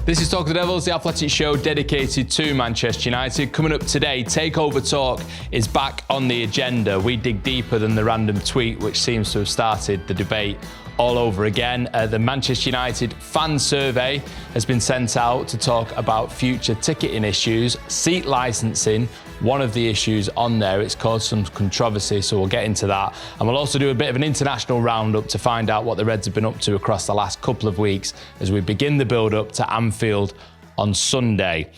This is Talk of the Devils, the athletic show dedicated to Manchester United. Coming up today, Takeover Talk is back on the agenda. We dig deeper than the random tweet which seems to have started the debate all over again. The Manchester United fan survey has been sent out to talk about future ticketing issues, seat licensing, one of the issues on there. It's caused some controversy, so we'll get into that. And we'll also do a bit of an international roundup to find out what the Reds have been up to across the last couple of weeks as we begin the build-up to Anfield on Sunday.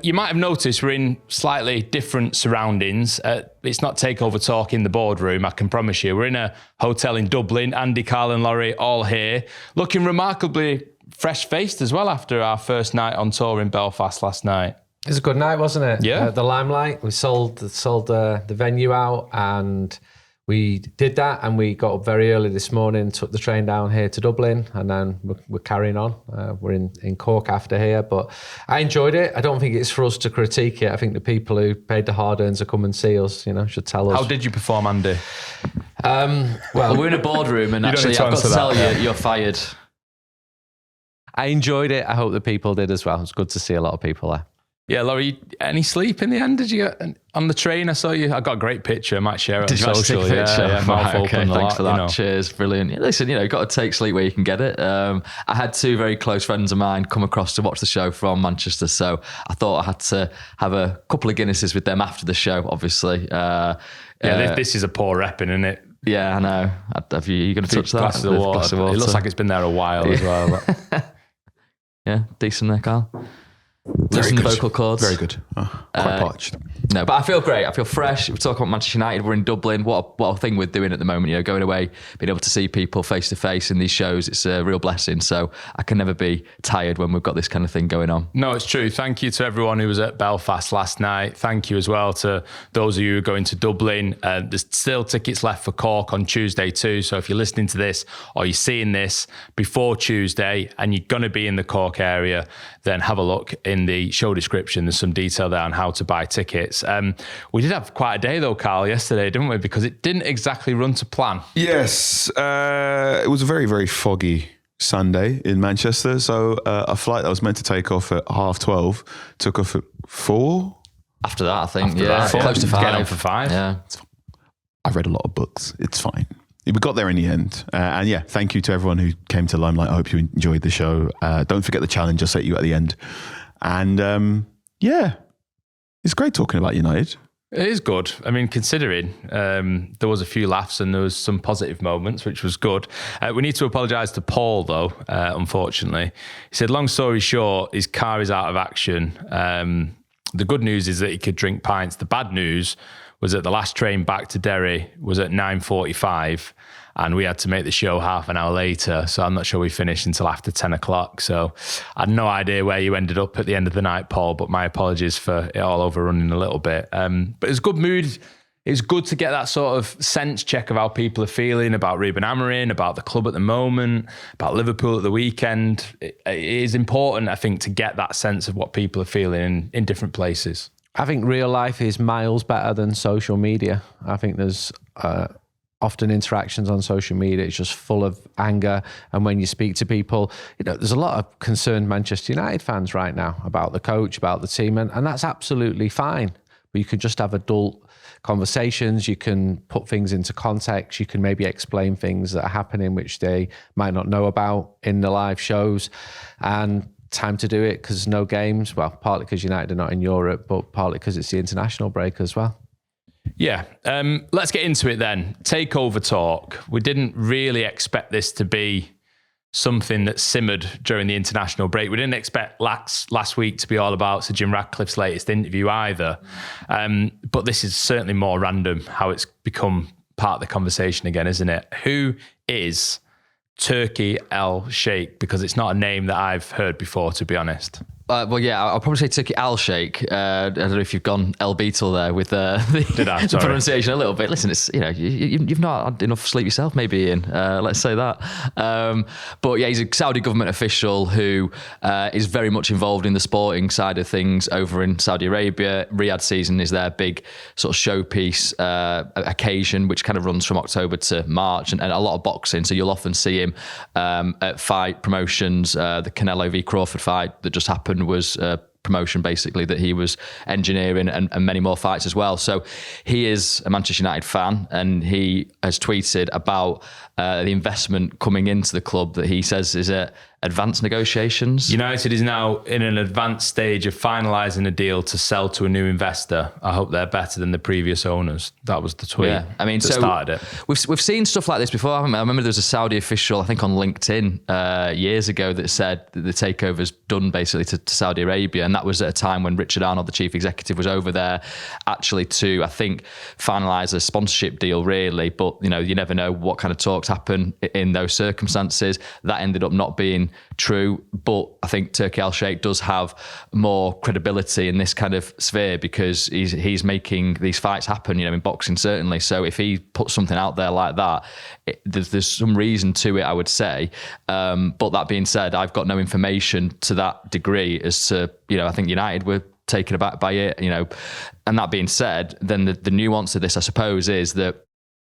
You might have noticed we're in slightly different surroundings. It's not Takeover Talk in the boardroom, I can promise you. We're in a hotel in Dublin. Andy, Carl and Laurie all here, looking remarkably fresh-faced as well after our first night on tour in Belfast last night. It was a good night, wasn't it? Yeah. The Limelight, we sold the venue out, and we did that, and we got up very early this morning, took the train down here to Dublin, and then we're carrying on. We're in Cork after here, but I enjoyed it. I don't think it's for us to critique it. I think the people who paid the hard-earns to come and see us, should tell us. How did you perform, Andy? Well, we're in a boardroom, and actually I've got to tell you, you're fired. I enjoyed it. I hope the people did as well. It's good to see a lot of people there. Yeah, Laurie, any sleep in the end? Did you get on the train? I saw you. I got a great picture. I might share it on social. Yeah, mouth okay, open. Thanks for that. You know. Cheers, brilliant. Yeah, listen, you've got to take sleep where you can get it. I had two very close friends of mine come across to watch the show from Manchester, so I thought I had to have a couple of Guinnesses with them after the show, obviously. This is a poor repping, isn't it? Yeah, I know. Are you going to touch that? Glass of water. It looks like it's been there a while as well. But. Yeah, decent there, Carl. Listen to the vocal cords. Very good. Quite parched. No, but I feel great. I feel fresh. We're talking about Manchester United. We're in Dublin. What a thing we're doing at the moment. Going away, being able to see people face to face in these shows, it's a real blessing. So I can never be tired when we've got this kind of thing going on. No, it's true. Thank you to everyone who was at Belfast last night. Thank you as well to those of you who are going to Dublin. There's still tickets left for Cork on Tuesday too. So if you're listening to this or you're seeing this before Tuesday and you're going to be in the Cork area, then have a look in the show description. There's some detail there on how to buy tickets. We did have quite a day though, Carl, yesterday, didn't we? Because it didn't exactly run to plan. Yes, it was a very, very foggy Sunday in Manchester. So a flight that was meant to take off at 12:30 took off at 4. After that, I think. Close to 5. Get on for 5. Yeah. I've read a lot of books. It's fine. We got there in the end. And yeah, thank you to everyone who came to Limelight. I hope you enjoyed the show. Don't forget the challenge I set you at the end. And yeah, it's great talking about United. It is good. I mean, considering there was a few laughs and there was some positive moments, which was good. We need to apologise to Paul, though, unfortunately. He said, long story short, his car is out of action. The good news is that he could drink pints. The bad news was that the last train back to Derry was at 9:45 and we had to make the show half an hour later. So I'm not sure we finished until after 10 o'clock. So I had no idea where you ended up at the end of the night, Paul, but my apologies for it all overrunning a little bit. But it was good mood. It was good to get that sort of sense check of how people are feeling about Ruben Amorim, about the club at the moment, about Liverpool at the weekend. It is important, I think, to get that sense of what people are feeling in different places. I think real life is miles better than social media. I think there's often interactions on social media. It's just full of anger. And when you speak to people, there's a lot of concerned Manchester United fans right now about the coach, about the team, and that's absolutely fine. But you can just have adult conversations. You can put things into context. You can maybe explain things that are happening which they might not know about in the live shows. And time to do it because no games. Well, partly because United are not in Europe, but partly because it's the international break as well. Yeah. Let's get into it then. Takeover talk. We didn't really expect this to be something that simmered during the international break. We didn't expect last week to be all about Sir Jim Ratcliffe's latest interview either. But this is certainly more random how it's become part of the conversation again, isn't it? Who is Turkey El Sheikh? Because it's not a name that I've heard before, to be honest. Well, yeah, I'll probably say Turkey Al Sheikh. I don't know if you've gone El Beetle there with the pronunciation a little bit. Listen, it's you've not had enough sleep yourself, maybe, Ian. Let's say that. But yeah, he's a Saudi government official who is very much involved in the sporting side of things over in Saudi Arabia. Riyadh season is their big sort of showpiece occasion, which kind of runs from October to March, and a lot of boxing. So you'll often see him at fight promotions. The Canelo v Crawford fight that just happened was promotion basically that he was engineering, and many more fights as well. So he is a Manchester United fan, and he has tweeted about the investment coming into the club that he says is at advanced negotiations. United is now in an advanced stage of finalising a deal to sell to a new investor. I hope they're better than the previous owners. That was the tweet. Yeah, I mean, that started it. We've seen stuff like this before, haven't we? I remember there was a Saudi official, I think on LinkedIn years ago, that said that the takeover's done basically to Saudi Arabia, and that was at a time when Richard Arnold, the chief executive, was over there actually to, I think, finalise a sponsorship deal, really. But you never know what kind of talks happen in those circumstances. That ended up not being true, but I think Turkey Al Sheikh does have more credibility in this kind of sphere because he's making these fights happen, in boxing certainly. So if he puts something out there like that, there's some reason to it, I would say. But that being said, I've got no information to that degree as to, I think United were taken aback by it, And that being said, then the nuance of this, I suppose, is that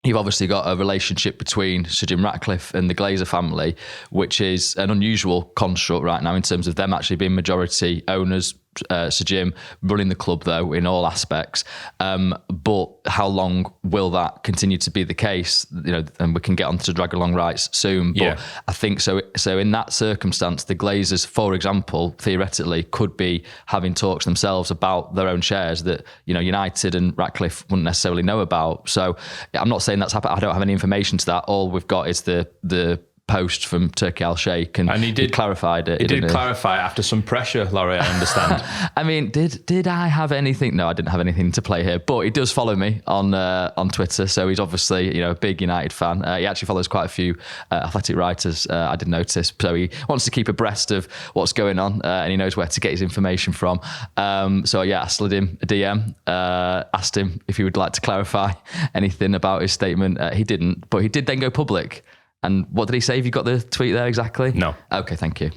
you've obviously got a relationship between Sir Jim Ratcliffe and the Glazer family, which is an unusual construct right now in terms of them actually being majority owners. Sir Jim running the club, though, in all aspects. But how long will that continue to be the case? And we can get on to drag along rights soon. But yeah. I think so. So in that circumstance, the Glazers, for example, theoretically could be having talks themselves about their own shares that United and Ratcliffe wouldn't necessarily know about. So I'm not saying that's happened. I don't have any information to that. All we've got is the post from Turkey Al Sheikh, and he clarified it. He did clarify after some pressure, Laurie, I understand. I mean, did I have anything? No, I didn't have anything to play here, but he does follow me on Twitter, so he's obviously a big United fan. He actually follows quite a few athletic writers, I did notice, so he wants to keep abreast of what's going on, and he knows where to get his information from. So yeah, I slid him a DM, asked him if he would like to clarify anything about his statement. He didn't, but he did then go public. And what did he say? Have you got the tweet there exactly? No. Okay, thank you.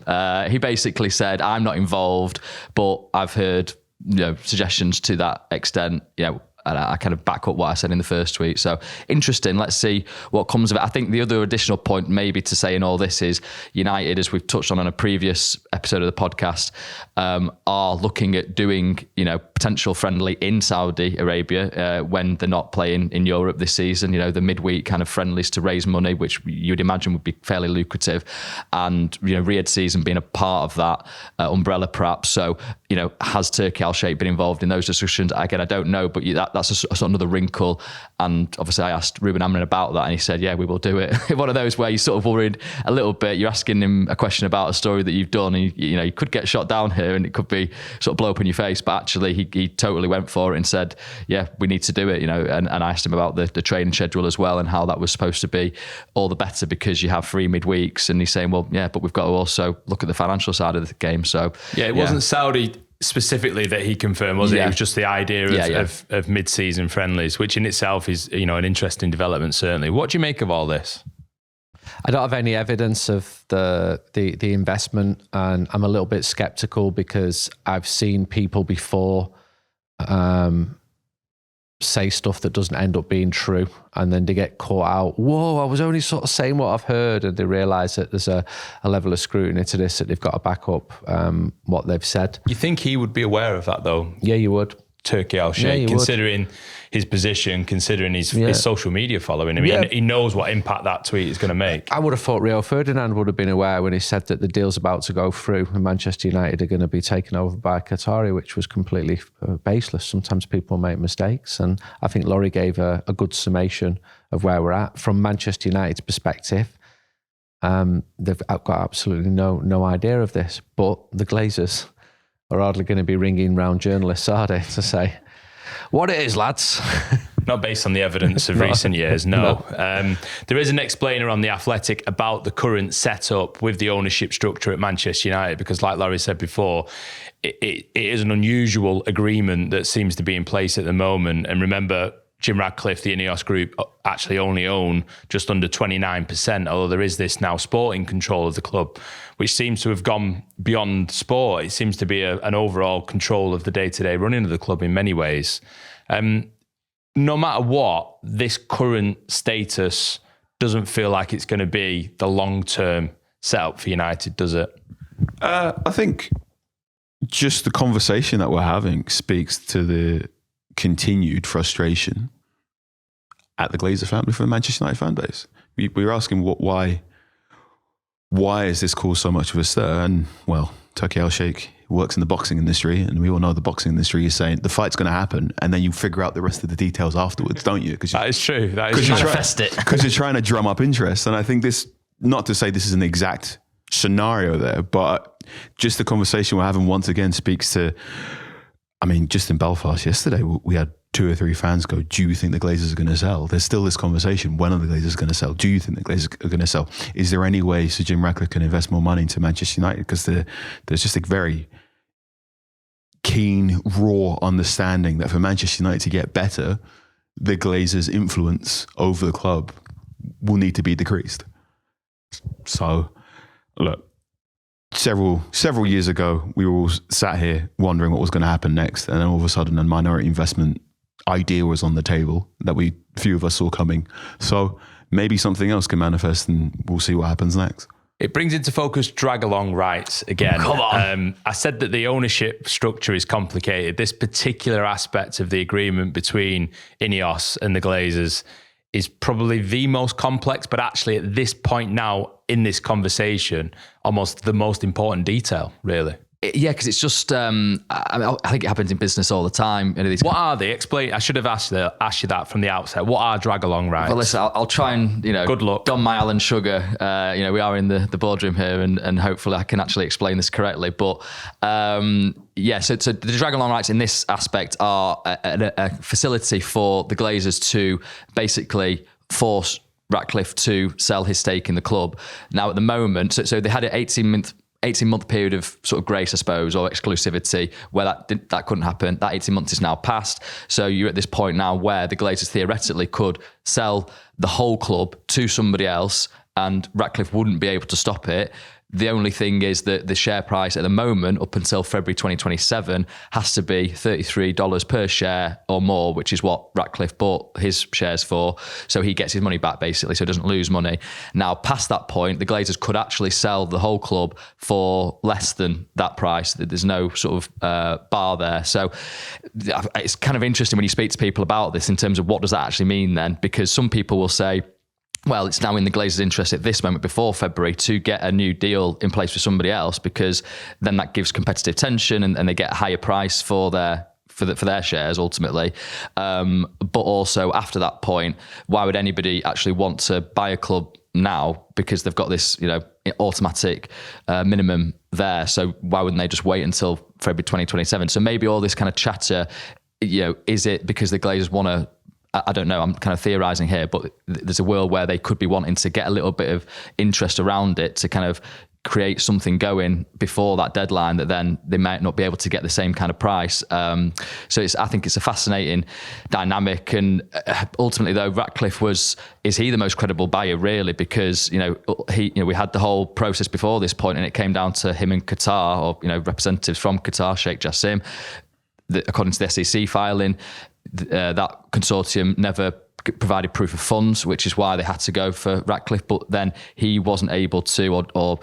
He basically said, I'm not involved, but I've heard suggestions to that extent, and I kind of back up what I said in the first tweet. So interesting. Let's see what comes of it. I think the other additional point maybe to say in all this is United, as we've touched on a previous episode of the podcast, are looking at doing, potential friendly in Saudi Arabia when they're not playing in Europe this season, the midweek kind of friendlies to raise money, which you'd imagine would be fairly lucrative. And, Riyadh season being a part of that umbrella perhaps. So, has Turkey Al Sheikh been involved in those discussions? Again, I don't know, but that's another wrinkle. And obviously I asked Ruben Amrin about that and he said, yeah, we will do it. One of those where you're sort of worried a little bit. You're asking him a question about a story that you've done and you could get shot down here and it could be sort of blow up in your face. But actually he totally went for it and said, yeah, we need to do it, and I asked him about the training schedule as well and how that was supposed to be all the better because you have 3 midweeks. And he's saying, well, yeah, but we've got to also look at the financial side of the game. So yeah, it wasn't Saudi specifically that he confirmed, was it? It was just the idea of mid-season friendlies, which in itself is, an interesting development, certainly. What do you make of all this? I don't have any evidence of the investment, and I'm a little bit skeptical because I've seen people before say stuff that doesn't end up being true, and then they get caught out. Whoa, I was only sort of saying what I've heard, and they realise that there's a level of scrutiny to this that they've got to back up what they've said. You think he would be aware of that, though? Yeah, you would. Turkey Al Sheikh, considering his position, considering his social media following. I mean, he knows what impact that tweet is going to make. I would have thought Rio Ferdinand would have been aware when he said that the deal's about to go through and Manchester United are going to be taken over by Qatari, which was completely baseless. Sometimes people make mistakes, and I think Laurie gave a good summation of where we're at. From Manchester United's perspective, they've got absolutely no idea of this, but the Glazers are hardly going to be ringing round journalists, are they, to say, What it is, lads. Not based on the evidence of recent years, no. There is an explainer on The Athletic about the current setup with the ownership structure at Manchester United, because like Laurie said before, it is an unusual agreement that seems to be in place at the moment. And remember, Jim Ratcliffe, the Ineos group, actually only own just under 29%, although there is this now sporting control of the club, which seems to have gone beyond sport. It seems to be an overall control of the day-to-day running of the club in many ways. No matter what, this current status doesn't feel like it's going to be the long-term setup for United, does it? I think just the conversation that we're having speaks to the continued frustration at the Glazer family from the Manchester United fan base. We were asking why is this caused so much of a stir? And well, Turkey Al-Sheikh works in the boxing industry, and we all know the boxing industry is saying the fight's going to happen, and then you figure out the rest of the details afterwards, don't you? That is true. That is true. Manifest it. Because you're trying to drum up interest. And I think this, not to say this is an exact scenario there, but just the conversation we're having once again speaks to, I mean, just in Belfast yesterday, we had 2 or 3 fans go, do you think the Glazers are going to sell? There's still this conversation. When are the Glazers going to sell? Do you think the Glazers are going to sell? Is there any way Sir Jim Ratcliffe can invest more money into Manchester United? Because there's just a very keen, raw understanding that for Manchester United to get better, the Glazers' influence over the club will need to be decreased. So, look, several years ago, we were all sat here wondering what was going to happen next, and then all of a sudden a minority investment idea was on the table that few of us saw coming. So maybe something else can manifest, and we'll see what happens next. It brings into focus drag-along rights again. Come on. I said that the ownership structure is complicated. This particular aspect of the agreement between Ineos and the Glazers is probably the most complex, but actually at this point now in this conversation, almost the most important detail, really. Yeah, because it's just, I think it happens in business all the time. What are they? Explain. I should have asked you that from the outset. What are drag-along rights? Well, listen, I'll try and, good luck. Don my Alan Sugar. We are in the boardroom here, and hopefully I can actually explain this correctly. But so the drag-along rights in this aspect are a facility for the Glazers to basically force Ratcliffe to sell his stake in the club. Now, at the moment, so they had an 18-month period of sort of grace, I suppose, or exclusivity, where that couldn't happen. That 18 months is now past. So you're at this point now where the Glazers theoretically could sell the whole club to somebody else, and Ratcliffe wouldn't be able to stop it. The only thing is that the share price at the moment, up until February 2027, has to be $33 per share or more, which is what Ratcliffe bought his shares for. So he gets his money back, basically, so he doesn't lose money. Now, past that point, the Glazers could actually sell the whole club for less than that price. There's no sort of bar there. So it's kind of interesting when you speak to people about this in terms of what does that actually mean then? Because some people will say, well, it's now in the Glazers' interest at this moment before February to get a new deal in place for somebody else, because then that gives competitive tension and they get a higher price for their shares ultimately. But also after that point, why would anybody actually want to buy a club now? Because they've got this, automatic minimum there. So why wouldn't they just wait until February 2027? So maybe all this kind of chatter, is it because the Glazers want to, I don't know, I'm kind of theorising here, but there's a world where they could be wanting to get a little bit of interest around it to kind of create something going before that deadline that then they might not be able to get the same kind of price. So I think it's a fascinating dynamic. And ultimately, though, Ratcliffe is he the most credible buyer, really? Because, we had the whole process before this point and it came down to him and Qatar, or, representatives from Qatar, Sheikh Jassim. According to the SEC filing, that consortium never provided proof of funds, which is why they had to go for Ratcliffe. But then he wasn't able to, or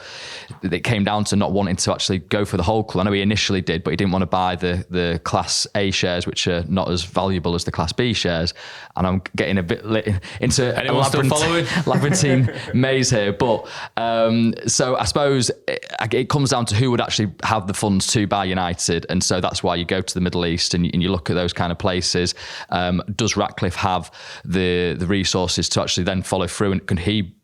it came down to not wanting to actually go for the whole club. I know he initially did, but he didn't want to buy the Class A shares, which are not as valuable as the Class B shares. And I'm getting a bit into a labyrinthine maze here. But so I suppose it comes down to who would actually have the funds to buy United. And so that's why you go to the Middle East and you look at those kind of places. Does Ratcliffe have the resources to actually then follow through, and can he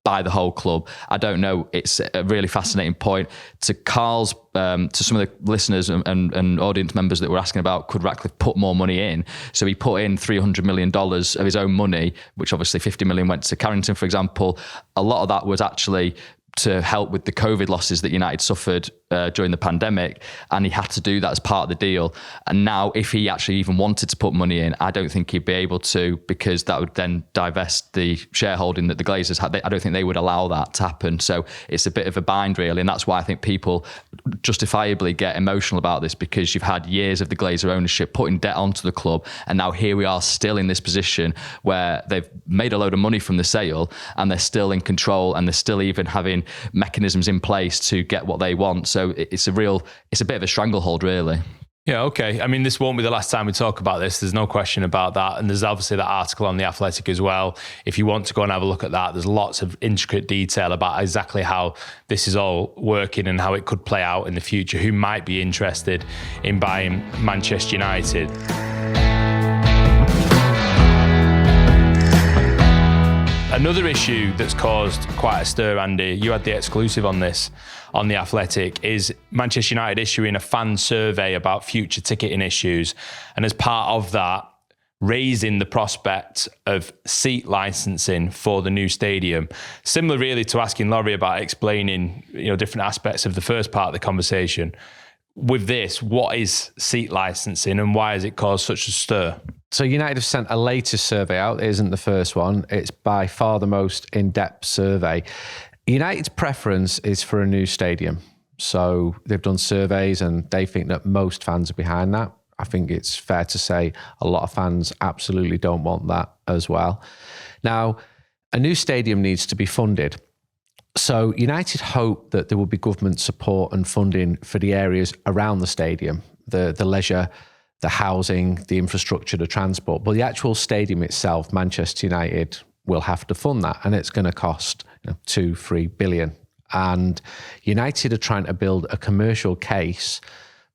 buy the whole club. I don't know. It's a really fascinating point. To Carl's, to some of the listeners and audience members that were asking about, could Ratcliffe put more money in? So he put in $300 million of his own money, which obviously 50 million went to Carrington, for example. A lot of that was actually to help with the COVID losses that United suffered during the pandemic, and he had to do that as part of the deal. And now, if he actually even wanted to put money in, I don't think he'd be able to, because that would then divest the shareholding that the Glazers had. I don't think they would allow that to happen. So it's a bit of a bind, really, and that's why I think people justifiably get emotional about this, because you've had years of the Glazer ownership putting debt onto the club, and now here we are still in this position where they've made a load of money from the sale, and they're still in control, and they're still even having mechanisms in place to get what they want. So it's a bit of a stranglehold, really. Yeah, okay. I mean, this won't be the last time we talk about this. There's no question about that. And there's obviously that article on The Athletic as well. If you want to go and have a look at that, there's lots of intricate detail about exactly how this is all working and how it could play out in the future, who might be interested in buying Manchester United. Another issue that's caused quite a stir, Andy, you had the exclusive on this on The Athletic, is Manchester United issuing a fan survey about future ticketing issues. And as part of that, raising the prospect of seat licensing for the new stadium. Similar really to asking Laurie about explaining, different aspects of the first part of the conversation. With this, what is seat licensing and why has it caused such a stir? So United have sent a latest survey out. It isn't the first one. It's by far the most in-depth survey. United's preference is for a new stadium. So they've done surveys and they think that most fans are behind that. I think it's fair to say a lot of fans absolutely don't want that as well. Now, a new stadium needs to be funded. So United hope that there will be government support and funding for the areas around the stadium, the leisure, the housing, the infrastructure, the transport. But the actual stadium itself, Manchester United, will have to fund that. And it's going to cost 2-3 billion. And United are trying to build a commercial case,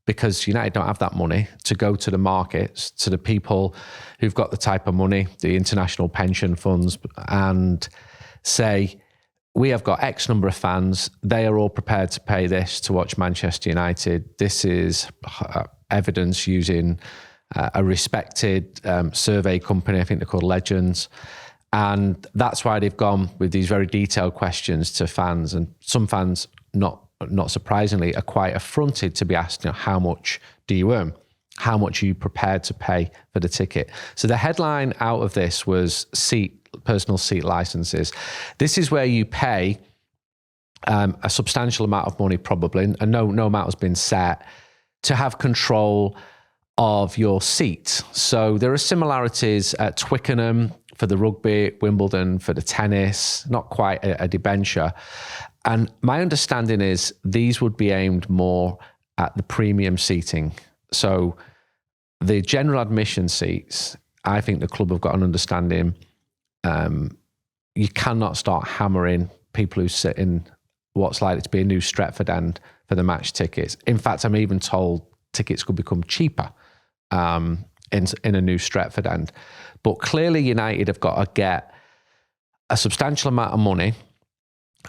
because United don't have that money, to go to the markets, to the people who've got the type of money, the international pension funds, and say, we have got X number of fans. They are all prepared to pay this to watch Manchester United. This is evidence using a respected survey company. I think they're called Legends. And that's why they've gone with these very detailed questions to fans. And some fans, not surprisingly, are quite affronted to be asked, how much do you earn? How much are you prepared to pay for the ticket? So the headline out of this was personal seat licenses. This is where you pay a substantial amount of money, probably, and no amount has been set, to have control of your seat. So there are similarities at Twickenham for the rugby, Wimbledon for the tennis, not quite a debenture. And my understanding is these would be aimed more at the premium seating. So the general admission seats, I think the club have got an understanding. You cannot start hammering people who sit in what's likely to be a new Stretford end for the match tickets. In fact, I'm even told tickets could become cheaper in a new Stretford end. But clearly United have got to get a substantial amount of money.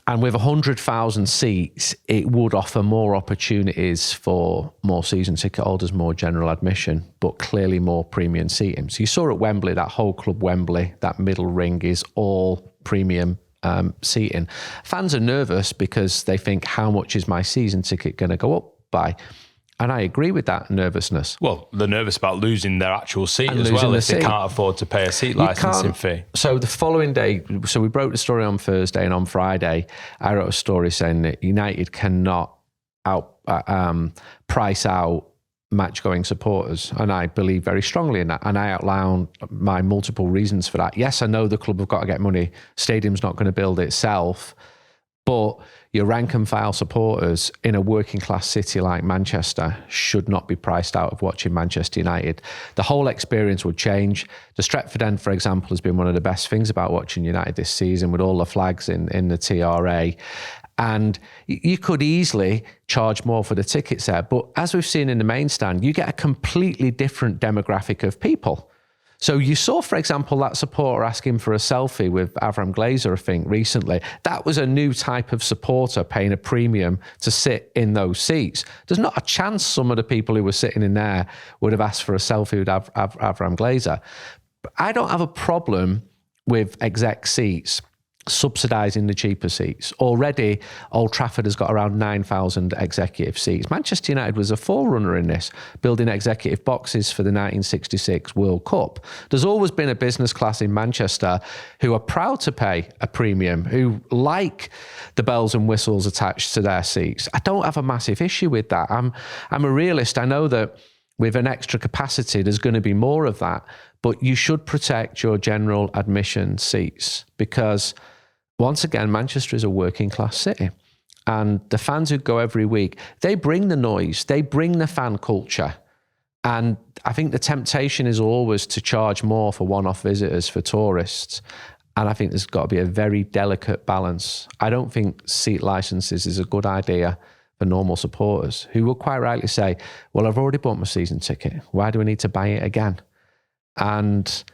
And with 100,000 seats, it would offer more opportunities for more season ticket holders, more general admission, but clearly more premium seating. So you saw at Wembley, that whole club Wembley, that middle ring is all premium seating. Fans are nervous because they think, how much is my season ticket going to go up by? And I agree with that nervousness. Well, they're nervous about losing their actual seat as well if they can't afford to pay a seat licensing fee. So the following day, so we broke the story on Thursday, and on Friday, I wrote a story saying that United cannot price out match-going supporters. And I believe very strongly in that. And I outlined my multiple reasons for that. Yes, I know the club have got to get money. Stadium's not going to build itself. But your rank and file supporters in a working class city like Manchester should not be priced out of watching Manchester United. The whole experience would change. The Stretford end, for example, has been one of the best things about watching United this season, with all the flags in the TRA. And you could easily charge more for the tickets there. But as we've seen in the main stand, you get a completely different demographic of people. So you saw, for example, that supporter asking for a selfie with Avram Glazer, I think, recently. That was a new type of supporter paying a premium to sit in those seats. There's not a chance some of the people who were sitting in there would have asked for a selfie with Avram Glazer. But I don't have a problem with exec seats subsidising the cheaper seats. Already, Old Trafford has got around 9,000 executive seats. Manchester United was a forerunner in this, building executive boxes for the 1966 World Cup. There's always been a business class in Manchester who are proud to pay a premium, who like the bells and whistles attached to their seats. I don't have a massive issue with that. I'm a realist. I know that with an extra capacity, there's going to be more of that, but you should protect your general admission seats because once again, Manchester is a working class city. And the fans who go every week, they bring the noise, they bring the fan culture. And I think the temptation is always to charge more for one-off visitors, for tourists. And I think there's got to be a very delicate balance. I don't think seat licenses is a good idea for normal supporters who will quite rightly say, well, I've already bought my season ticket. Why do I need to buy it again? And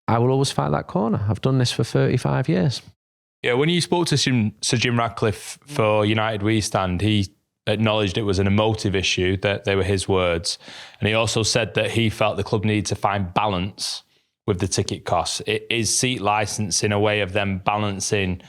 I will always fight that corner. I've done this for 35 years. Yeah, when you spoke to Sir Jim Ratcliffe for United We Stand, he acknowledged it was an emotive issue, that they were his words. And he also said that he felt the club needed to find balance with the ticket costs. It is seat licence in a way of them balancing,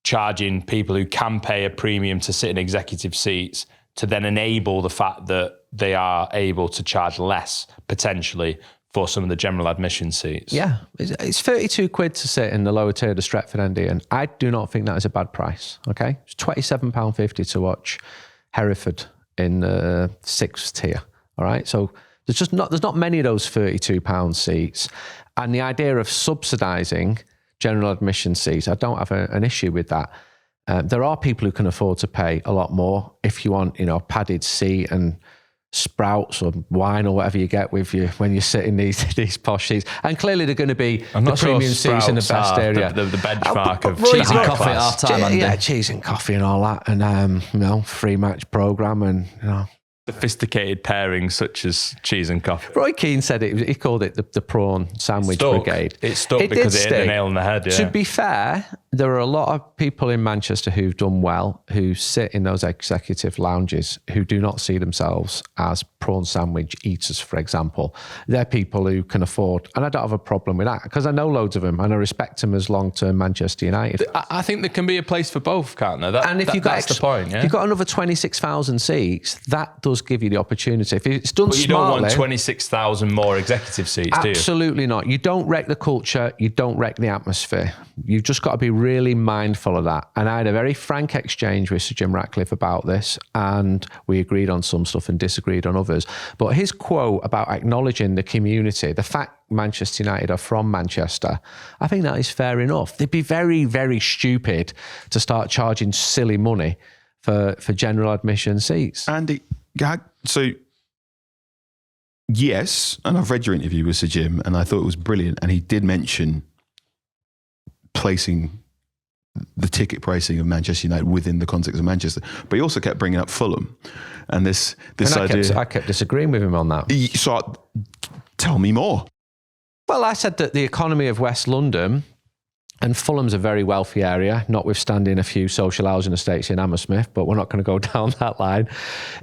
charging people who can pay a premium to sit in executive seats to then enable the fact that they are able to charge less, potentially, for some of the general admission seats. Yeah, it's 32 quid to sit in the lower tier of the Stretford End, and I do not think that is a bad price, okay? It's £27.50 to watch Hereford in the 6th tier, all right? So there's not many of those £32 seats. And the idea of subsidising general admission seats, I don't have an issue with that. There are people who can afford to pay a lot more if you want, a padded seat and sprouts or wine or whatever you get with you when you sit in these posh seats. And clearly they're going to be the premium seats in the best area. The benchmark of cheese and coffee at half time. Yeah, cheese and coffee and all that. And, free match programme and, sophisticated pairings such as cheese and coffee. Roy Keane said it. He called it the prawn sandwich brigade. It stuck because it hit the nail on the head. Yeah. To be fair, there are a lot of people in Manchester who've done well, who sit in those executive lounges, who do not see themselves as prawn sandwich eaters, for example. They're people who can afford, and I don't have a problem with that because I know loads of them and I respect them as long-term Manchester United. I think there can be a place for both, can't there? That's the point. Yeah? If you've got another 26,000 seats, that does give you the opportunity. If it's done but you smartly, don't want 26,000 more executive seats, do you? Absolutely not. You don't wreck the culture. You don't wreck the atmosphere. You've just got to be really mindful of that. And I had a very frank exchange with Sir Jim Ratcliffe about this, and we agreed on some stuff and disagreed on others. But his quote about acknowledging the community, the fact Manchester United are from Manchester, I think that is fair enough. They'd be very, very stupid to start charging silly money for general admission seats. Andy, so yes, and I've read your interview with Sir Jim, and I thought it was brilliant. And he did mention placing the ticket pricing of Manchester United within the context of Manchester, but he also kept bringing up Fulham and this idea. I kept disagreeing with him on that. So tell me more. Well, I said that the economy of West London, and Fulham's a very wealthy area, notwithstanding a few social housing estates in Hammersmith, but we're not going to go down that line,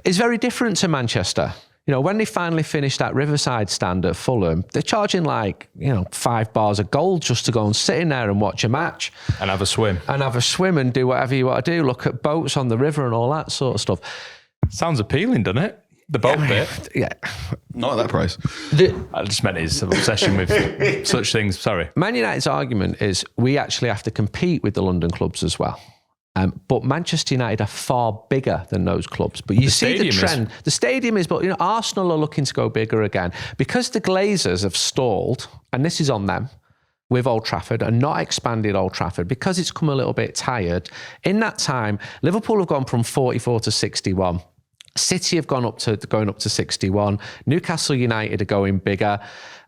is very different to Manchester. When they finally finished that Riverside stand at Fulham, they're charging £5 bars of gold just to go and sit in there and watch a match. And have a swim. And do whatever you want to do, look at boats on the river and all that sort of stuff. Sounds appealing, doesn't it? The boat bit. Yeah. Not at that price. I just meant his obsession with such things. Sorry. Man United's argument is we actually have to compete with the London clubs as well. But Manchester United are far bigger than those clubs. But you see the trend. The stadium is, but Arsenal are looking to go bigger again. Because the Glazers have stalled, and this is on them, with Old Trafford and not expanded Old Trafford because it's come a little bit tired. In that time, Liverpool have gone from 44 to 61. City have going up to 61. Newcastle United are going bigger.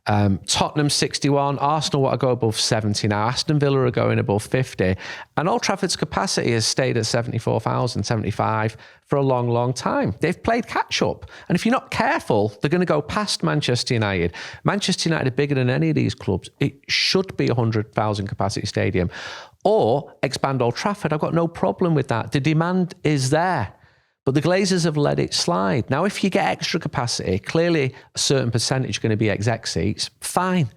Tottenham 61. Arsenal want to go above 70 now. Aston Villa are going above 50. And Old Trafford's capacity has stayed at 74,000, 75 for a long, long time. They've played catch up. And if you're not careful, they're going to go past Manchester United. Manchester United are bigger than any of these clubs. It should be a 100,000 capacity stadium. Or expand Old Trafford. I've got no problem with that. The demand is there. But the Glazers have let it slide. Now, if you get extra capacity, clearly a certain percentage is going to be exec seats, fine.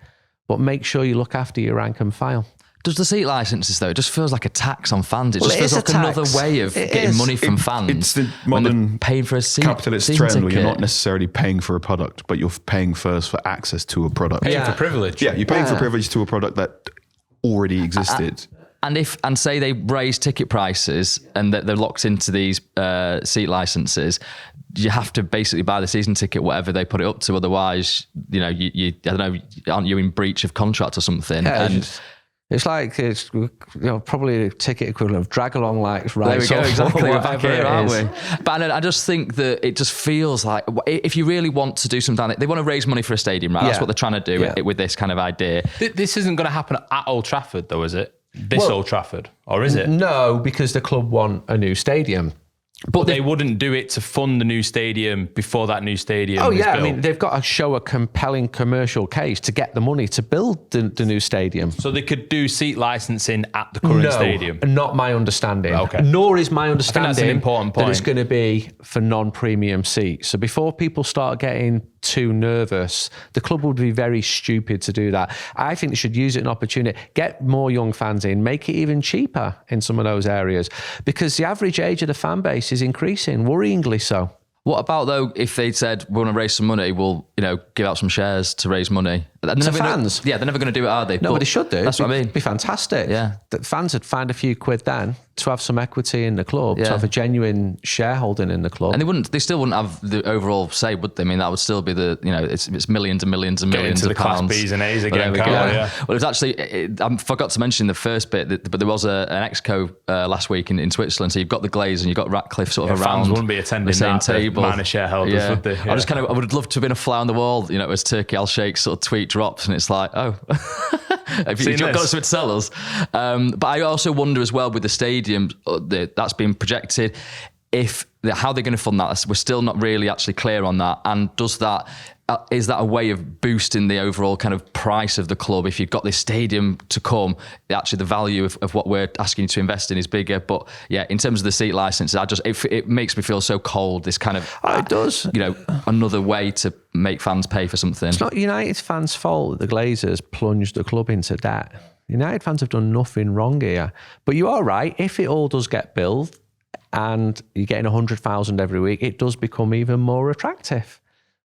But make sure you look after your rank and file. Does the seat licenses, though, it just feels like a tax on fans. It Well, just it feels is a like another tax. way of It getting is. money from fans. It's the when they're modern paying for a seat, capitalist season trend where you're ticket. not necessarily paying for a product, but you're paying first for access to a product. Paying Yeah. for privilege. Yeah, you're paying for Yeah. privilege to a product that already existed. And say they raise ticket prices and that they're locked into these seat licenses, you have to basically buy the season ticket, whatever they put it up to. Otherwise, you I don't know, aren't you in breach of contract or something? Yeah, And it's like it's probably a ticket equivalent of drag along likes, right? there we go, exactly. We're back whatever here, it aren't is. we? But I just think that it just feels like if you really want to do something, they want to raise money for a stadium, right? That's Yeah. what they're trying to do Yeah. with this kind of idea. This isn't going to happen at Old Trafford, though, is it? Well, Old Trafford, or is it? No, because the club want a new stadium. But they wouldn't do it to fund the new stadium before that new stadium Oh is yeah, built. I mean they've got to show a compelling commercial case to get the money to build the new stadium. So they could do seat licensing at the current stadium. Not my understanding. Okay. Nor is my understanding that's an important that it's point. going to be for non-premium seats. So before people start getting too nervous, the club would be very stupid to do that. I think they should use it as an opportunity, get more young fans in, make it even cheaper in some of those areas, because the average age of the fan base is increasing, worryingly so. What about though if they said we want to raise some money, we'll give out some shares to raise money? They're To never gonna- fans? Yeah, they're never going to do it, are they? No, but they should do. That's what I mean. It'd be fantastic. Yeah. The fans would find a few quid then to have some equity in the club, Yeah. to have a genuine shareholding in the club. And they still wouldn't have the overall say, would they? I mean, that would still be it's millions and millions and Get millions into of the Class pounds. Bs and As But again, there we can't go. we? Yeah. Well, it was actually, I forgot to mention in the first bit, but there was an exco last week in Switzerland. So you've got the Glazers and you've got Ratcliffe sort of Yeah, around fans wouldn't be attending the same that, the table. minor shareholders, would they? Yeah. I would have loved to have been a fly on the wall, as Turkey Al Sheikh's sort of tweet drops and it's like, oh, have Seen you got this? something to tell us? But I also wonder as well with the stadium that's been projected, how they're going to fund that. We're still not really actually clear on that. And is that a way of boosting the overall kind of price of the club? If you've got this stadium to come, actually the value of what we're asking you to invest in is bigger. But yeah, in terms of the seat licenses, it makes me feel so cold. This kind of It does. another way to make fans pay for something. It's not United fans' fault that the Glazers plunged the club into debt. United fans have done nothing wrong here. But you are right, if it all does get built and you're getting 100,000 every week, it does become even more attractive.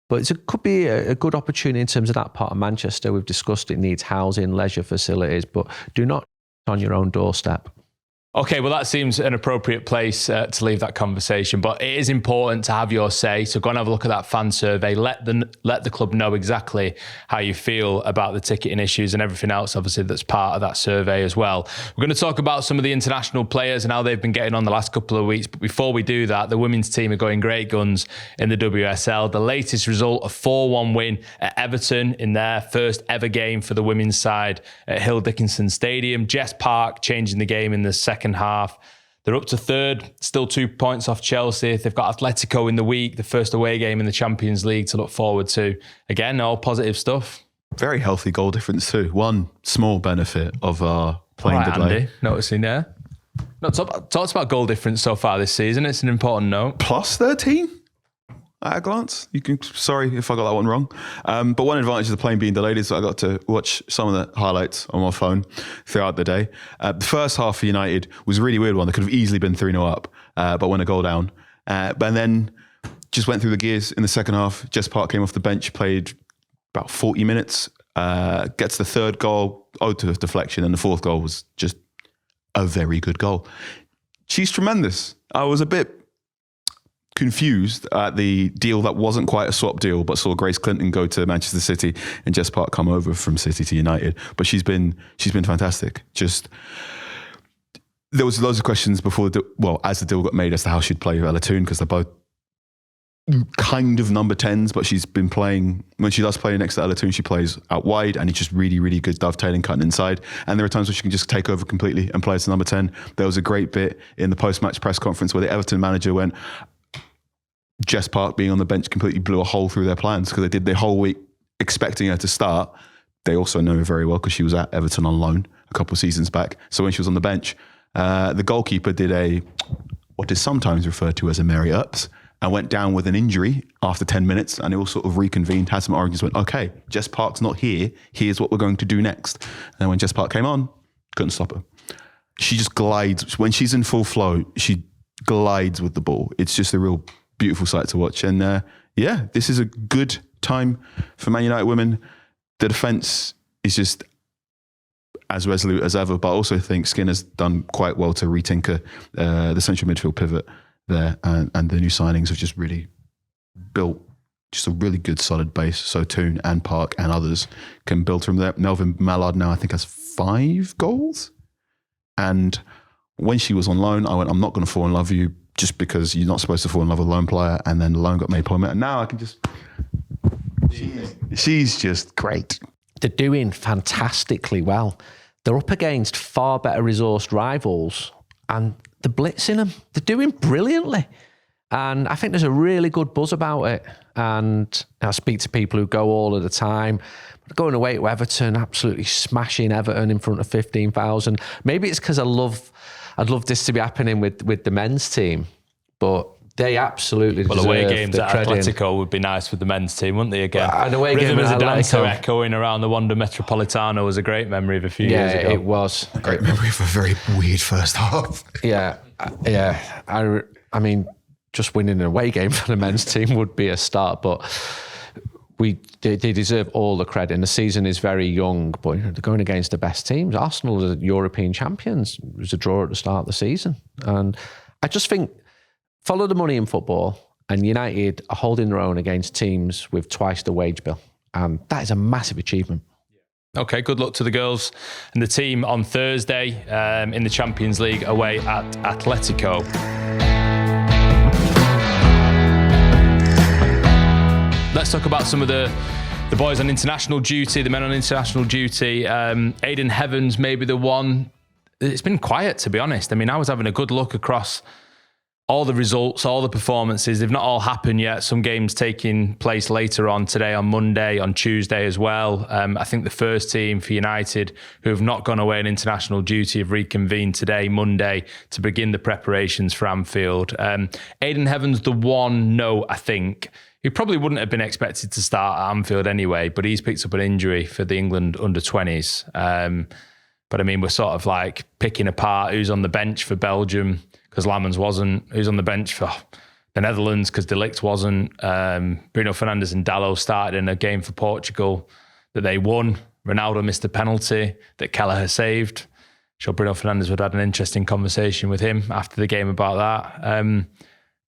But it could be a good opportunity in terms of that part of Manchester. We've discussed it needs housing, leisure facilities, but do not on your own doorstep. Okay, well, that seems an appropriate place to leave that conversation. But it is important to have your say. So go and have a look at that fan survey. Let the club know exactly how you feel about the ticketing issues and everything else, obviously, that's part of that survey as well. We're going to talk about some of the international players and how they've been getting on the last couple of weeks. But before we do that, the women's team are going great guns in the WSL. The latest result, a 4-1 win at Everton in their first ever game for the women's side at Hill Dickinson Stadium. Jess Park changing the game in the second half. They're up to third, still 2 points off Chelsea. They've got Atletico in the week, the first away game in the Champions League to look forward to. Again, all positive stuff. Very healthy goal difference too. One small benefit of our playing All right, delay. Andy, noticing there. Not talked about goal difference so far this season. It's an important note. Plus 13 at a glance. Sorry if I got that one wrong. But one advantage of the plane being delayed is that I got to watch some of the highlights on my phone throughout the day. The first half for United was a really weird one. They could have easily been 3-0 up, but went a goal down. But then just went through the gears in the second half. Jess Park came off the bench, played about 40 minutes, gets the third goal, owed to a deflection, and the fourth goal was just a very good goal. She's tremendous. I was a bit confused at the deal that wasn't quite a swap deal, but saw Grace Clinton go to Manchester City and Jess Park come over from City to United. But she's been fantastic. Just there was loads of questions before, as the deal got made as to how she'd play Ella Toon, because they're both kind of number 10s, but she's been playing, when she does play next to Alatoon, she plays out wide, and it's just really, really good dovetailing, cutting inside. And there are times where she can just take over completely and play as number 10. There was a great bit in the post-match press conference where the Everton manager went, Jess Park being on the bench completely blew a hole through their plans, because they did the whole week expecting her to start. They also know her very well because she was at Everton on loan a couple of seasons back. So when she was on the bench, the goalkeeper did what is sometimes referred to as a Mary Earps, and went down with an injury after 10 minutes, and it all sort of reconvened, had some arguments, went, okay, Jess Park's not here, here's what we're going to do next. And when Jess Park came on, couldn't stop her. She just glides. When she's in full flow, she glides with the ball. It's just a real beautiful sight to watch. And this is a good time for Man United women. The defence is just as resolute as ever, but I also think Skinner's done quite well to retinker the central midfield pivot there, and the new signings have just really built just a really good solid base. So Toon and Park and others can build from there. Melvin Mallard now I think has 5 goals, and when she was on loan I went, I'm not going to fall in love with you just because you're not supposed to fall in love with a loan player, and then the loan got made permanent, and now I can just she's just great. They're doing fantastically well. They're up against far better resourced rivals, and they're blitzing them. They're doing brilliantly. And I think there's a really good buzz about it. And I speak to people who go all of the time. Going away to Everton, absolutely smashing Everton in front of 15,000. Maybe it's because I'd love this to be happening with the men's team, but they absolutely deserve away games the at credit. Atletico would be nice with the men's team, wouldn't they, again? An away Rhythm game as a at dancer Atletico. echoing around the Wanda Metropolitano was a great memory of a few years ago. Yeah, it was. A great memory of a very weird first half. Yeah. I mean, just winning an away game for the men's team would be a start, but they deserve all the credit. And the season is very young, but they're going against the best teams. Arsenal are European champions. It was a draw at the start of the season. And I just think, follow the money in football, and United are holding their own against teams with twice the wage bill. And that is a massive achievement. Okay, good luck to the girls and the team on Thursday in the Champions League away at Atletico. Let's talk about some of the boys on international duty, the men on international duty. Aidan Heavens, maybe the one. It's been quiet, to be honest. I mean, I was having a good look across all the results, all the performances. They've not all happened yet. Some games taking place later on today, on Monday, on Tuesday as well. I think the first team for United who have not gone away on international duty have reconvened today, Monday, to begin the preparations for Anfield. Aidan Heavens, the one note, I think, he probably wouldn't have been expected to start at Anfield anyway, but he's picked up an injury for the England under-20s. But I mean, we're sort of like picking apart who's on the bench for Belgium because Lammens wasn't, who's on the bench for the Netherlands because De Ligt wasn't. Bruno Fernandes and Dalot started in a game for Portugal that they won. Ronaldo missed a penalty that Kelleher saved. Sure, Bruno Fernandes would have had an interesting conversation with him after the game about that.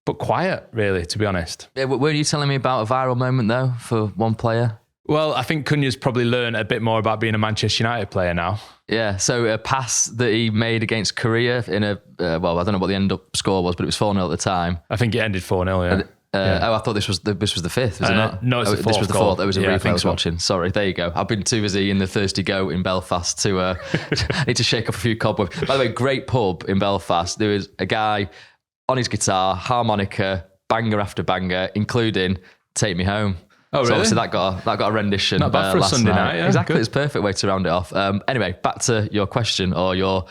But quiet, really, to be honest. Yeah, were you telling me about a viral moment, though, for one player? Well, I think Cunha's probably learned a bit more about being a Manchester United player now. Yeah, so a pass that he made against Korea in a, I don't know what the end-up score was, but it was 4-0 at the time. I think it ended 4-0, yeah. Oh, I thought this was the fifth, was it not? No, it's the fourth. This was the fourth. It was a replay I was so. watching. Sorry, there you go. I've been too busy in the Thirsty Goat in Belfast to I need to shake off a few cobwebs. By the way, great pub in Belfast. There was a guy on his guitar, harmonica, banger after banger, including "Take Me Home." Oh, really? So obviously that got a rendition. Not bad for a last Sunday night. yeah. Exactly, Good. it's a perfect way to round it off. Anyway, back to your question or your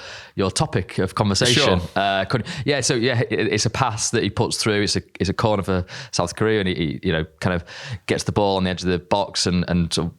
topic of conversation. Sure. It's a pass that he puts through. It's a corner for South Korea, and he kind of gets the ball on the edge of the box and sort of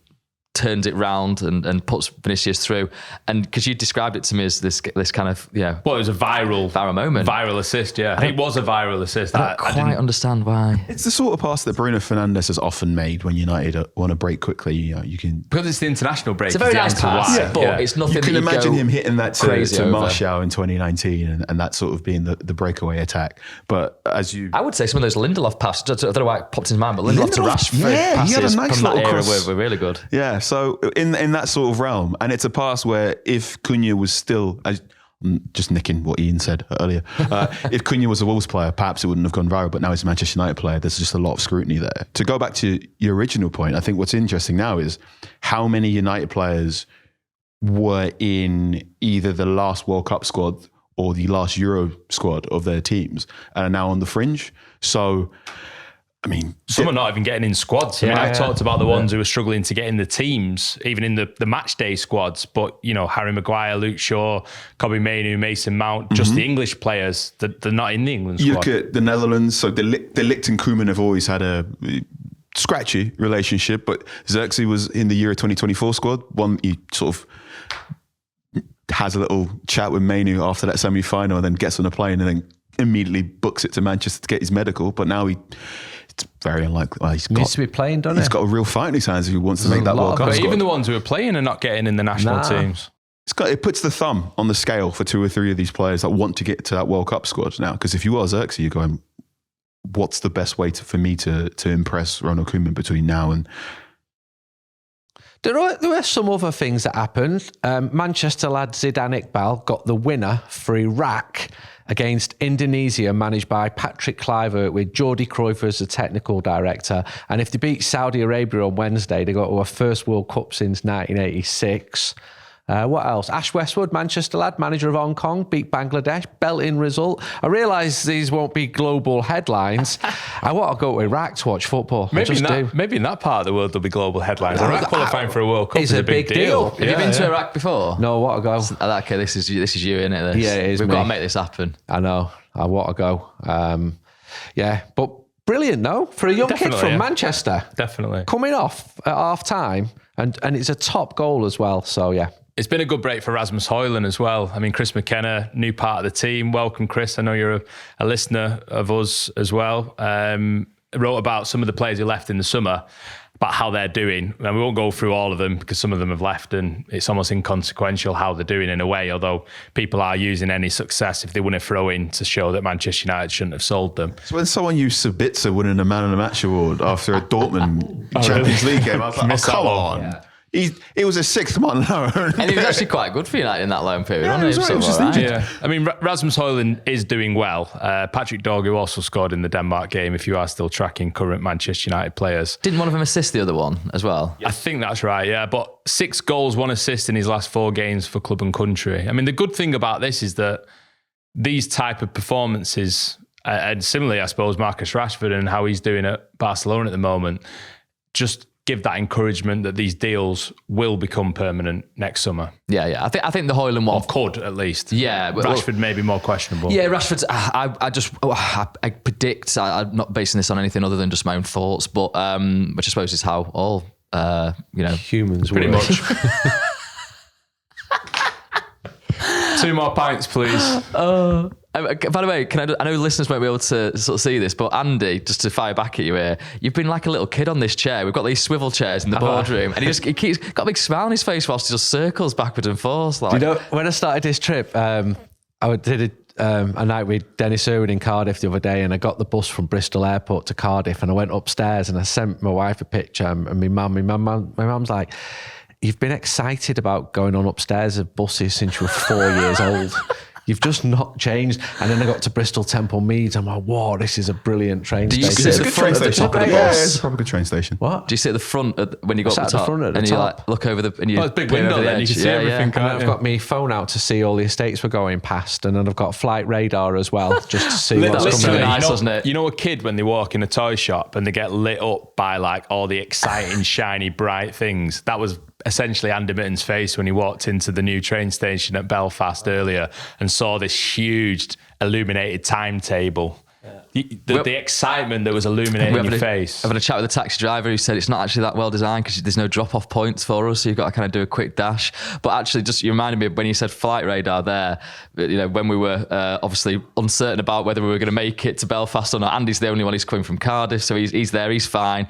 turns it round and puts Vinicius through. And because you described it to me as this kind of Well, it was a viral moment, viral assist. Yeah, it was a viral assist. I don't quite understand why. It's the sort of pass that Bruno Fernandes has often made when United want to break quickly. You can, because it's the international break. It's a very nice pass, but it's nothing. you can imagine him hitting that to over. Martial in 2019, and that sort of being the breakaway attack. But I would say some of those Lindelof passes. I don't know why it popped into mind, but Lindelof to Rashford he had a passes nice from that little era cross. were really good. Yeah, so in that sort of realm, and it's a pass where if Cunha was still, I'm just nicking what Ian said earlier. If Cunha was a Wolves player, perhaps it wouldn't have gone viral, but now he's a Manchester United player. There's just a lot of scrutiny there. To go back to your original point, I think what's interesting now is how many United players were in either the last World Cup squad or the last Euro squad of their teams and are now on the fringe. So, I mean... Some are not even getting in squads. I mean, I've talked about the ones who are struggling to get in the teams, even in the match day squads. But, Harry Maguire, Luke Shaw, Kobbie Mainoo, Mason Mount, just the English players, they're not in the England squad. You look at the Netherlands, so De Ligt and Koeman have always had a scratchy relationship, but Xerxes was in the Euro 2024 squad. He sort of has a little chat with Mainoo after that semi-final and then gets on a plane and then immediately books it to Manchester to get his medical. But now it's very unlikely. Well, He needs to be playing, doesn't He's got a real fight in his hands if he wants to make that World Cup But squad. even the ones who are playing are not getting in the national teams. It puts the thumb on the scale for 2 or 3 of these players that want to get to that World Cup squad now. Because if you are Xerxes, you're going, what's the best way for me to impress Ronald Koeman between now and... There were some other things that happened. Manchester lad Zidane Iqbal got the winner for Iraq against Indonesia, managed by Patrick Kluivert with Jordi Cruyff as the technical director. And if they beat Saudi Arabia on Wednesday, they got to a first World Cup since 1986. What else? Ash Westwood, Manchester lad, manager of Hong Kong, beat Bangladesh, belting result. I realise these won't be global headlines. I want to go to Iraq to watch football. Maybe in that part of the world there'll be global headlines. Iraq qualifying for a World Cup is is a big deal. Have you been to Iraq before? No, what a go. Okay, this is you, isn't it? Yeah, it is We've me. got to make this happen. I know. I want to go. But brilliant, no? For a young kid from Manchester. Definitely. Coming off at half time, and it's a top goal as well. So, yeah. It's been a good break for Rasmus Højlund as well. I mean, Chris McKenna, new part of the team. Welcome, Chris. I know you're a listener of us as well. Wrote about some of the players who left in the summer, about how they're doing. And we won't go through all of them because some of them have left and it's almost inconsequential how they're doing in a way, although people are using any success if they win a throw-in to show that Manchester United shouldn't have sold them. So when someone used Sabitzer winning a Man of the Match award after a Dortmund Champions League game, I was like, come on. Yeah. It was a 6th month loan. And he was actually quite good for United in that loan period, wasn't he? It was just injured. Yeah. I mean, Rasmus Højlund is doing well. Patrick Dorgu also scored in the Denmark game, if you are still tracking current Manchester United players. Didn't one of them assist the other one as well? I think that's right, yeah. But 6 goals, 1 assist in his last 4 games for club and country. I mean, the good thing about this is that these type of performances, and similarly, I suppose, Marcus Rashford and how he's doing at Barcelona at the moment, just give that encouragement that these deals will become permanent next summer. Yeah. I think the Højlund one... Or could, at least. Yeah. Rashford may be more questionable. Yeah, Rashford's... I predict... I'm not basing this on anything other than just my own thoughts, but which I suppose is how all, humans pretty work. much. 2 more pints, please. By the way, I know listeners won't be able to sort of see this, but Andy, just to fire back at you here, you've been like a little kid on this chair. We've got these swivel chairs in the boardroom, and he keeps got a big smile on his face whilst he just circles backwards and forwards. Like. Do you know, when I started this trip, I did a night with Dennis Irwin in Cardiff the other day, and I got the bus from Bristol Airport to Cardiff, and I went upstairs and I sent my wife a picture, and my mum's like, "You've been excited about going on upstairs of buses since you were 4 years old. You've just not changed." And then I got to Bristol Temple Meads. I'm like, whoa, this is a brilliant train station. sit at the front of the top of the Yeah, bus? it's probably a good train station. What? Do you sit at the front when you go I up sat the top? at the front at the and you top. like look over the... And you it's a big peer window over the then, you edge. can see everything. And Can't I've you? got my phone out to see all the estates we're going past, and then I've got flight radar as well, just to see what's Literally, coming in. nice, wasn't it? You know a kid when they walk in a toy shop and they get lit up by like all the exciting, shiny, bright things? That was essentially Andy Mitten's face when he walked into the new train station at Belfast earlier and saw this huge illuminated timetable. The excitement that was illuminating your face. I've had a chat with a taxi driver who said it's not actually that well designed because there's no drop-off points for us, so you've got to kind of do a quick dash. But actually, just you reminded me of when you said flight radar there, when we were obviously uncertain about whether we were going to make it to Belfast or not. Andy's the only one who's coming from Cardiff, so he's there, he's fine.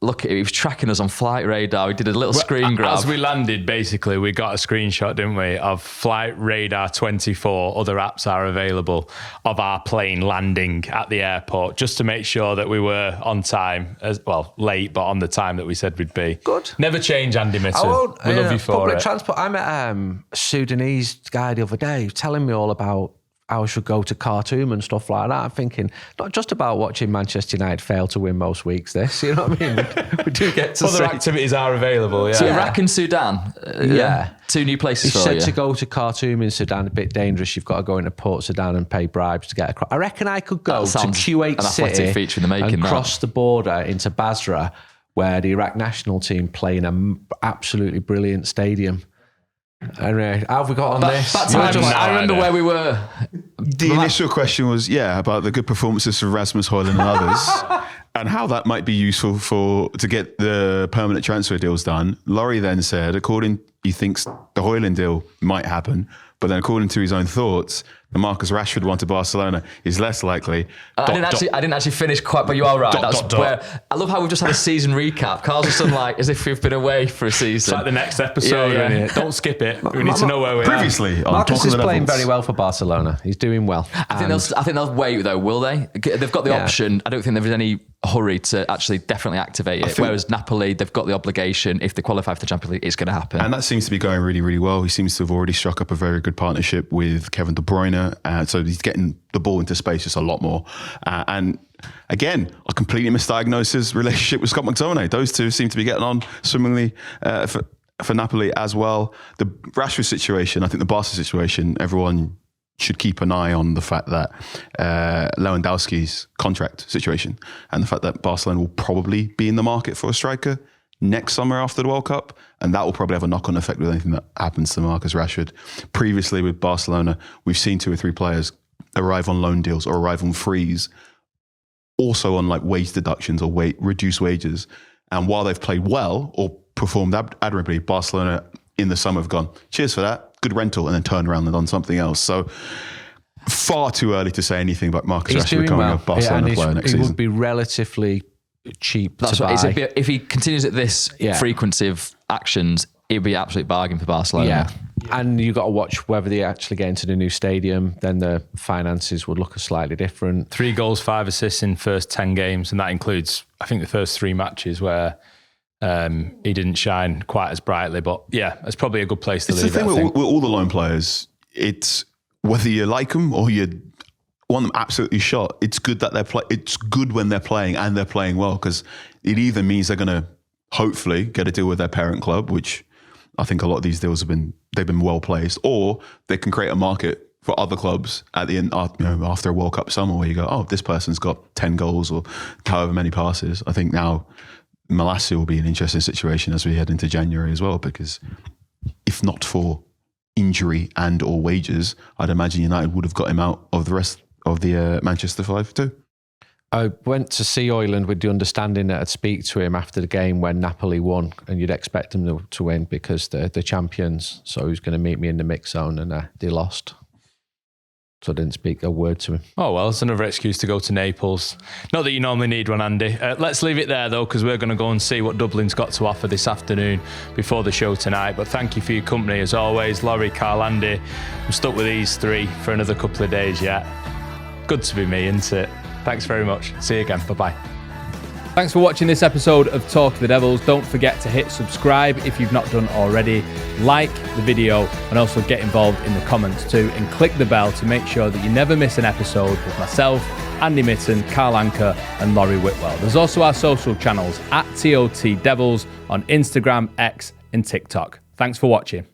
look at it. He was tracking us on flight radar. We did a little screen grab. As we landed, basically, we got a screenshot, didn't we, of Flight Radar 24, other apps are available, of our plane landing at the airport, just to make sure that we were on time, as well, late, but on the time that we said we'd be. Good. Never change, Andy Mitten. We love you for public it. transport. I met a Sudanese guy the other day telling me all about how I should go to Khartoum and stuff like that. I'm thinking, not just about watching Manchester United fail to win most weeks this, you know what I mean? We do get to Other see. activities are available, yeah. So Iraq and Sudan. Yeah. 2 new places He for said you. to go to Khartoum in Sudan, a bit dangerous. You've got to go into Port Sudan and pay bribes to get across. I reckon I could go That to sounds Kuwait an athletic City feature in the making, and that. cross the border into Basra, where the Iraq national team play in an absolutely brilliant stadium. Anyway, how have we got on this? That You're time, just- I remember where we were. The initial question was, about the good performances of Rasmus Højlund and others, and how that might be useful to get the permanent transfer deals done. Laurie then said, he thinks the Højlund deal might happen, but then according to his own thoughts, the Marcus Rashford one to Barcelona is less likely. I didn't actually finish quite, but you are right. That's dot. where I love how we've just had a season recap. Carl's just done like as if we've been away for a It's season. like the next episode, Yeah, yeah. isn't it? Don't skip it. We need to know where we are. Previously, on Marcus Talking is the playing Devils. very well for Barcelona. He's doing well. I think they'll wait though, will they? They've got the Yeah. option. I don't think there's any hurry to actually definitely activate it. Whereas Napoli, they've got the obligation. If they qualify for the Champions League, it's going to happen. And that seems to be going really, really well. He seems to have already struck up a very good partnership with Kevin De Bruyne. So he's getting the ball into space just a lot more. And again, I completely misdiagnosed his relationship with Scott McTominay. Those two seem to be getting on swimmingly for Napoli as well. The Rashford situation, I think the Barca situation, everyone should keep an eye on the fact that Lewandowski's contract situation and the fact that Barcelona will probably be in the market for a striker next summer after the World Cup, and that will probably have a knock-on effect with anything that happens to Marcus Rashford. Previously with Barcelona, we've seen 2 or 3 players arrive on loan deals or arrive on frees, also on like wage deductions or reduced wages. And while they've played well or performed admirably, Barcelona in the summer have gone, cheers for that, good rental, and then turned around and done something else. So far too early to say anything about Marcus He's Rashford doing becoming well. a Barcelona player next He season. would be relatively cheap That's to right. buy. If he continues at this frequency of actions, it'd be an absolute bargain for Barcelona. Yeah. And you got to watch whether they actually get into the new stadium. Then the finances would look slightly different. 3 goals, 5 assists in first 10 games, and that includes, I think, the first 3 matches where he didn't shine quite as brightly. But yeah, it's probably a good place to It's leave the it. thing I think. with all the loan players, it's whether you like them or you want them absolutely shot. It's good that it's good when they're playing and they're playing well, because it either means they're going to hopefully get a deal with their parent club, which I think a lot of these deals they've been well placed, or they can create a market for other clubs at the end, after a World Cup summer, where you go, oh, this person's got 10 goals or however many passes. I think now Malacia will be an interesting situation as we head into January as well, because if not for injury and or wages, I'd imagine United would have got him out of the rest of the Manchester 5 too. I went to see Højlund with the understanding that I'd speak to him after the game when Napoli won, and you'd expect them to win because they're the champions. So he was going to meet me in the mix zone, and they lost. So I didn't speak a word to him. Oh, well, it's another excuse to go to Naples. Not that you normally need one, Andy. Let's leave it there, though, because we're going to go and see what Dublin's got to offer this afternoon before the show tonight. But thank you for your company, as always. Laurie, Carl, Andy. I'm stuck with these 3 for another couple of days yet. Good to be me, isn't it? Thanks very much. See you again. Bye-bye. Thanks for watching this episode of Talk of the Devils. Don't forget to hit subscribe if you've not done already. Like the video and also get involved in the comments too. And click the bell to make sure that you never miss an episode with myself, Andy Mitten, Carl Anka and Laurie Whitwell. There's also our social channels at TOT Devils on Instagram, X and TikTok. Thanks for watching.